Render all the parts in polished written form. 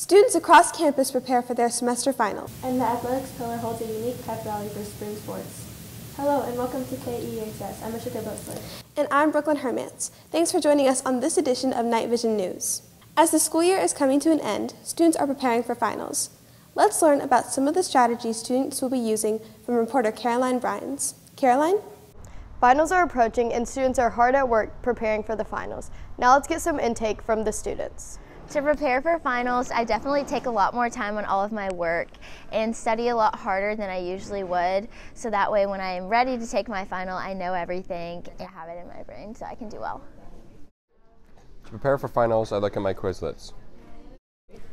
Students across campus prepare for their semester finals, and the athletics pillar holds a unique pep rally for spring sports. Hello and welcome to KEHS. I'm Ashika Bosley. And I'm Brooklyn Hermance. Thanks for joining us on this edition of KnightVision News. As the school year is coming to an end, students are preparing for finals. Let's learn about some of the strategies students will be using from reporter Caroline Bryans. Caroline? Finals are approaching and students are hard at work preparing for the finals. Now let's get some intake from the students. To prepare for finals, I definitely take a lot more time on all of my work and study a lot harder than I usually would, so that way when I'm ready to take my final, I know everything and have it in my brain so I can do well. To prepare for finals, I look at my Quizlets.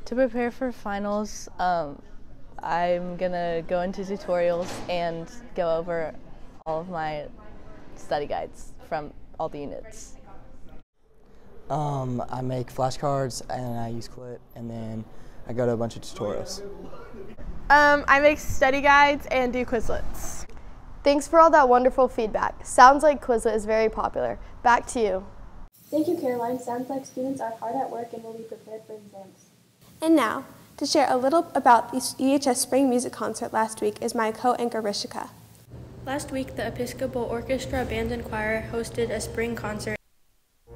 To prepare for finals, I'm gonna go into tutorials and go over all of my study guides from all the units. I make flashcards and I use Quizlet, and then I go to a bunch of tutorials. I make study guides and do Quizlets. Thanks for all that wonderful feedback. Sounds like Quizlet is very popular. Back to you. Thank you, Caroline. Sounds like students are hard at work and will be prepared for exams. And now, to share a little about the EHS Spring Music Concert last week is my co-anchor Rishika. Last week, the Episcopal Orchestra Band and Choir hosted a spring concert.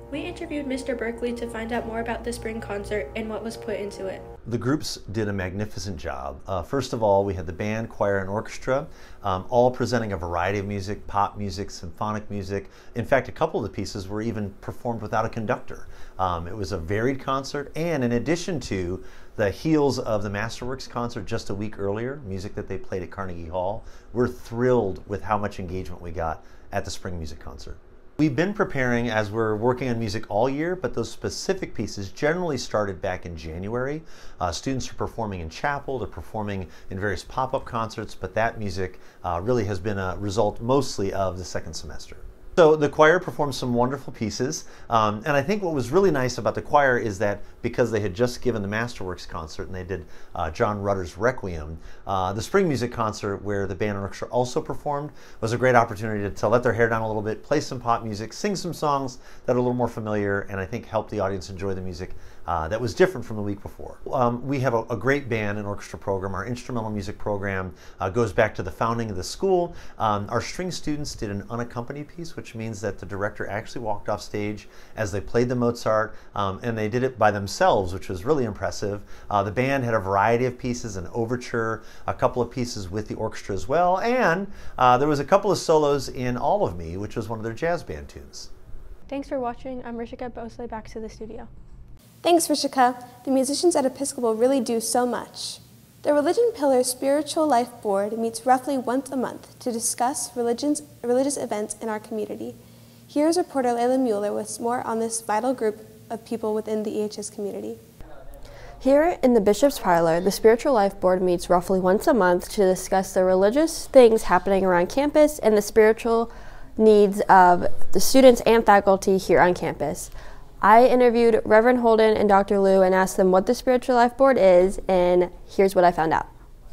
We interviewed Mr. Berkeley to find out more about the spring concert and what was put into it. The groups did a magnificent job. First of all, we had the band, choir, and orchestra, all presenting a variety of music, pop music, symphonic music. In fact, a couple of the pieces were even performed without a conductor. It was a varied concert, and in addition to the heels of the Masterworks concert just a week earlier, music that they played at Carnegie Hall, we're thrilled with how much engagement we got at the spring music concert. We've been preparing as we're working on music all year, but those specific pieces generally started back in January. Students are performing in chapel, they're performing in various pop-up concerts, but that music really has been a result mostly of the second semester. So the choir performed some wonderful pieces, and I think what was really nice about the choir is that because they had just given the Masterworks concert and they did John Rutter's Requiem, the spring music concert where the band and orchestra also performed was a great opportunity to let their hair down a little bit, play some pop music, sing some songs that are a little more familiar, and I think help the audience enjoy the music that was different from the week before. We have a great band and orchestra program. Our instrumental music program goes back to the founding of the school. Our string students did an unaccompanied piece, which means that the director actually walked off stage as they played the Mozart, and they did it by themselves, which was really impressive. The band had a variety of pieces, an overture, a couple of pieces with the orchestra as well, and there was a couple of solos in All of Me, which was one of their jazz band tunes. Thanks for watching. I'm Rishika Bosley, back to the studio. Thanks, Rishika. The musicians at Episcopal really do so much. The Religion Pillar Spiritual Life Board meets roughly once a month to discuss religious events in our community. Here's reporter Layla Mueller with more on this vital group of people within the EHS community. Here in the Bishop's Parlor, the Spiritual Life Board meets roughly once a month to discuss the religious things happening around campus and the spiritual needs of the students and faculty here on campus. I interviewed Reverend Holden and Dr. Liu and asked them what the Spiritual Life Board is, and here's what I found out.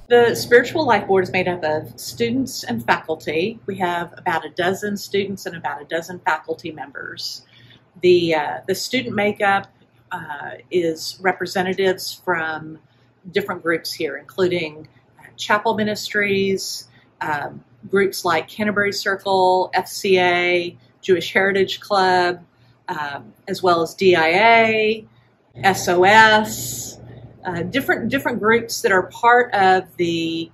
The Spiritual Life Board is made up of students and faculty. We have about a dozen students and about a dozen faculty members. The student makeup is representatives from different groups here, including chapel ministries, groups like Canterbury Circle, FCA, Jewish Heritage Club, as well as DIA, SOS, different groups that are part of the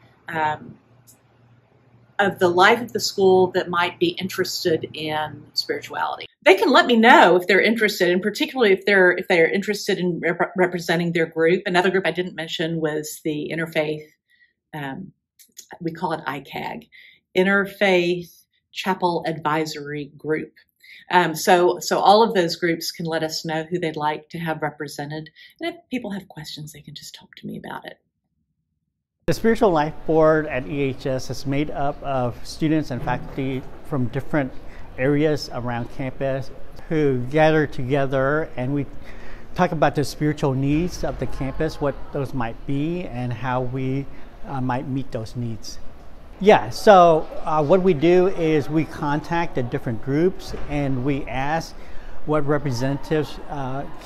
life of the school that might be interested in spirituality. They can let me know if they're interested, and particularly if they're interested in representing their group. Another group I didn't mention was the Interfaith. We call it ICAG, Interfaith Chapel Advisory Group. So all of those groups can let us know who they'd like to have represented. And if people have questions, they can just talk to me about it. The Spiritual Life Board at EHS is made up of students and faculty from different areas around campus who gather together, and we talk about the spiritual needs of the campus, what those might be, and how we might meet those needs. Yeah, so what we do is we contact the different groups and we ask what representatives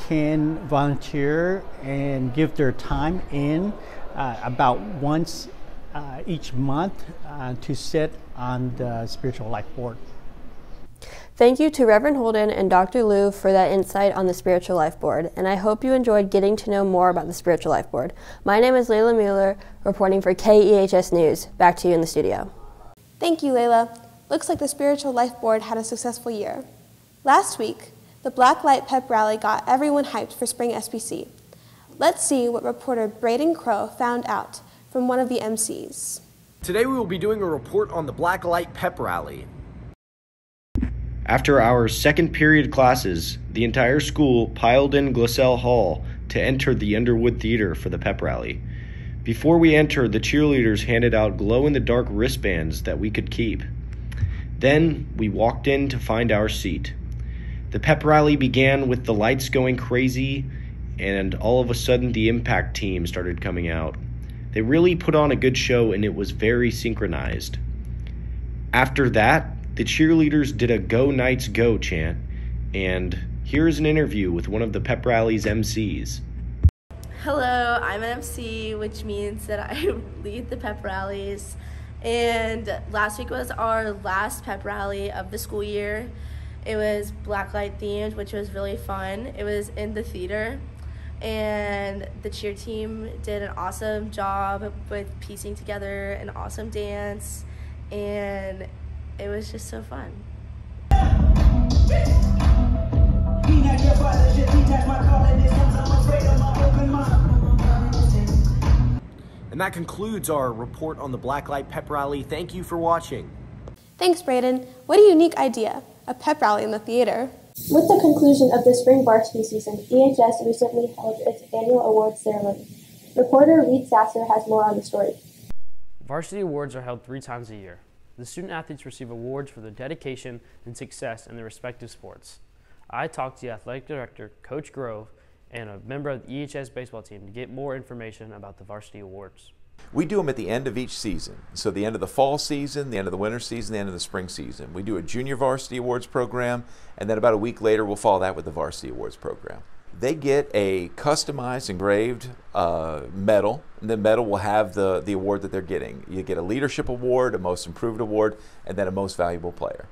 can volunteer and give their time in about once each month to sit on the Spiritual Life Board. Thank you to Reverend Holden and Dr. Liu for that insight on the Spiritual Life Board, and I hope you enjoyed getting to know more about the Spiritual Life Board. My name is Layla Mueller, reporting for KEHS News. Back to you in the studio. Thank you, Layla. Looks like the Spiritual Life Board had a successful year. Last week, the Black Light Pep Rally got everyone hyped for spring SBC. Let's see what reporter Braden Crow found out from one of the MCs. Today we will be doing a report on the Black Light Pep Rally. After our second period classes, the entire school piled in Glassell Hall to enter the Underwood Theater for the pep rally. Before we entered, the cheerleaders handed out glow-in-the-dark wristbands that we could keep. Then we walked in to find our seat. The pep rally began with the lights going crazy, and all of a sudden the impact team started coming out. They really put on a good show, and it was very synchronized. After that, the cheerleaders did a "Go Knights Go" chant, and here's an interview with one of the pep rally's MCs. Hello, I'm an MC, which means that I lead the pep rallies. And last week was our last pep rally of the school year. It was blacklight themed, which was really fun. It was in the theater, and the cheer team did an awesome job with piecing together an awesome dance, and it was just so fun. And that concludes our report on the Black Light Pep Rally. Thank you for watching. Thanks, Braden. What a unique idea, a pep rally in the theater. With the conclusion of the spring varsity season, EHS recently held its annual awards ceremony. Reporter Reed Sasser has more on the story. Varsity awards are held 3 times a year. The student athletes receive awards for their dedication and success in their respective sports. I talked to the athletic director, Coach Grove, and a member of the EHS baseball team to get more information about the varsity awards. We do them at the end of each season. So the end of the fall season, the end of the winter season, the end of the spring season. We do a junior varsity awards program, and then about a week later we'll follow that with the varsity awards program. They get a customized, engraved medal, and the medal will have the award that they're getting. You get a leadership award, a most improved award, and then a most valuable player.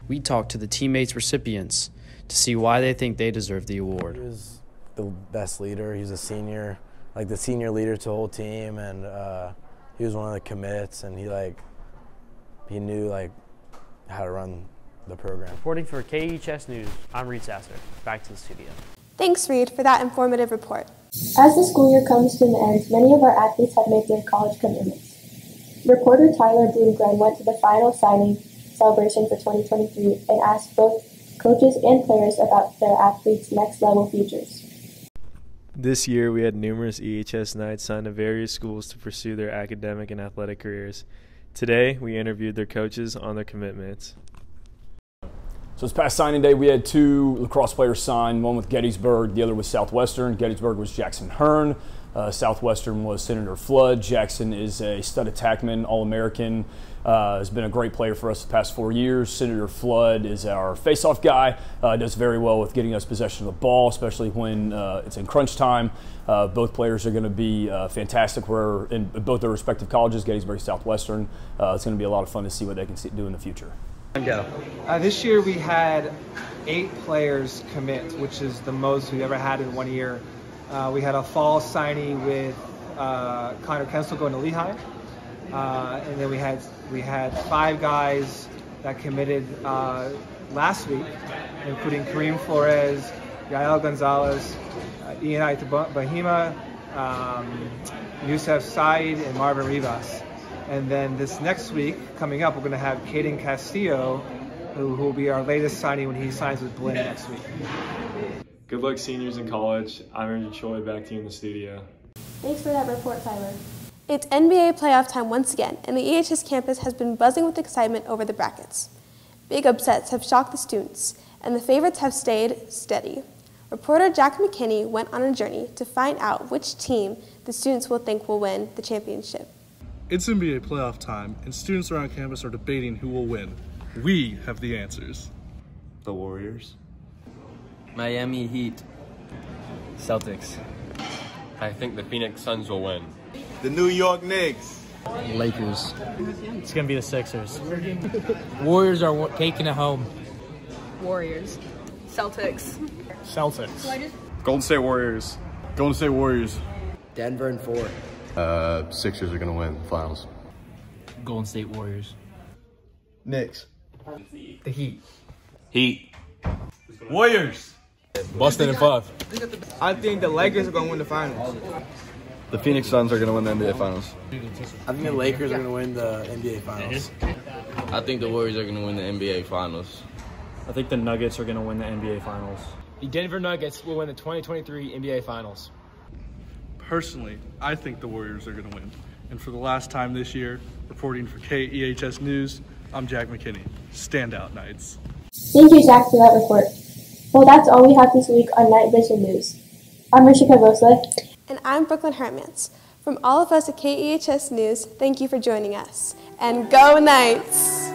We talked to the teammates' recipients to see why they think they deserve the award. He was the best leader. He was a senior, like the senior leader to the whole team, and he was one of the commits, and he knew how to run the program. Reporting for KEHS News, I'm Reed Sasser. Back to the studio. Thanks, Reed, for that informative report. As the school year comes to an end, many of our athletes have made their college commitments. Reporter Tyler Bloomgren went to the final signing celebration for 2023 and asked both coaches and players about their athletes' next level futures. This year, we had numerous EHS Knights sign to various schools to pursue their academic and athletic careers. Today, we interviewed their coaches on their commitments. So this past signing day, we had 2 lacrosse players sign, one with Gettysburg, the other with Southwestern. Gettysburg was Jackson Hearn. Southwestern was Senator Flood. Jackson is a stud attackman, All-American. Has been a great player for us the past 4 years. Senator Flood is our face-off guy. Does very well with getting us possession of the ball, especially when it's in crunch time. Both players are going to be fantastic. We're in both their respective colleges, Gettysburg, Southwestern. It's going to be a lot of fun to see what they can do in the future. This year we had 8 players commit, which is the most we've ever had in 1 year. We had a fall signing with Connor Kensel going to Lehigh, and then we had 5 guys that committed last week, including Kareem Flores, Yael Gonzalez, Ian Bahima, Yusef Said, and Marvin Rivas. And then this next week, coming up, we're going to have Caden Castillo, who will be our latest signing when he signs with Blinn next week. Good luck, seniors in college. I'm Andrew Choi, back to you in the studio. Thanks for that report, Tyler. It's NBA playoff time once again, and the EHS campus has been buzzing with excitement over the brackets. Big upsets have shocked the students, and the favorites have stayed steady. Reporter Jack McKinney went on a journey to find out which team the students will think will win the championship. It's NBA playoff time, and students around campus are debating who will win. We have the answers. The Warriors. Miami Heat. Celtics. I think the Phoenix Suns will win. The New York Knicks. Lakers. It's going to be the Sixers. Warriors are taking it home. Warriors. Celtics. Celtics. Golden State Warriors. Golden State Warriors. Denver in 4. Sixers are going to win the finals. Golden State Warriors. Knicks. The Heat. Heat. Warriors. Boston in 5. I think the Lakers are going to win the finals. The Phoenix Suns are going to win the NBA Finals. I think the Lakers are going to win the NBA Finals. I think the Warriors are going to win the NBA Finals. I think the Nuggets are going to win the NBA Finals. The Denver Nuggets will win the 2023 NBA Finals. Personally, I think the Warriors are going to win. And for the last time this year, reporting for KEHS News, I'm Jack McKinney. Standout Knights. Thank you, Jack, for that report. Well, that's all we have this week on KnightVision News. I'm Rishika Bosle. And I'm Brooklyn Hermans. From all of us at KEHS News, thank you for joining us. And go Knights!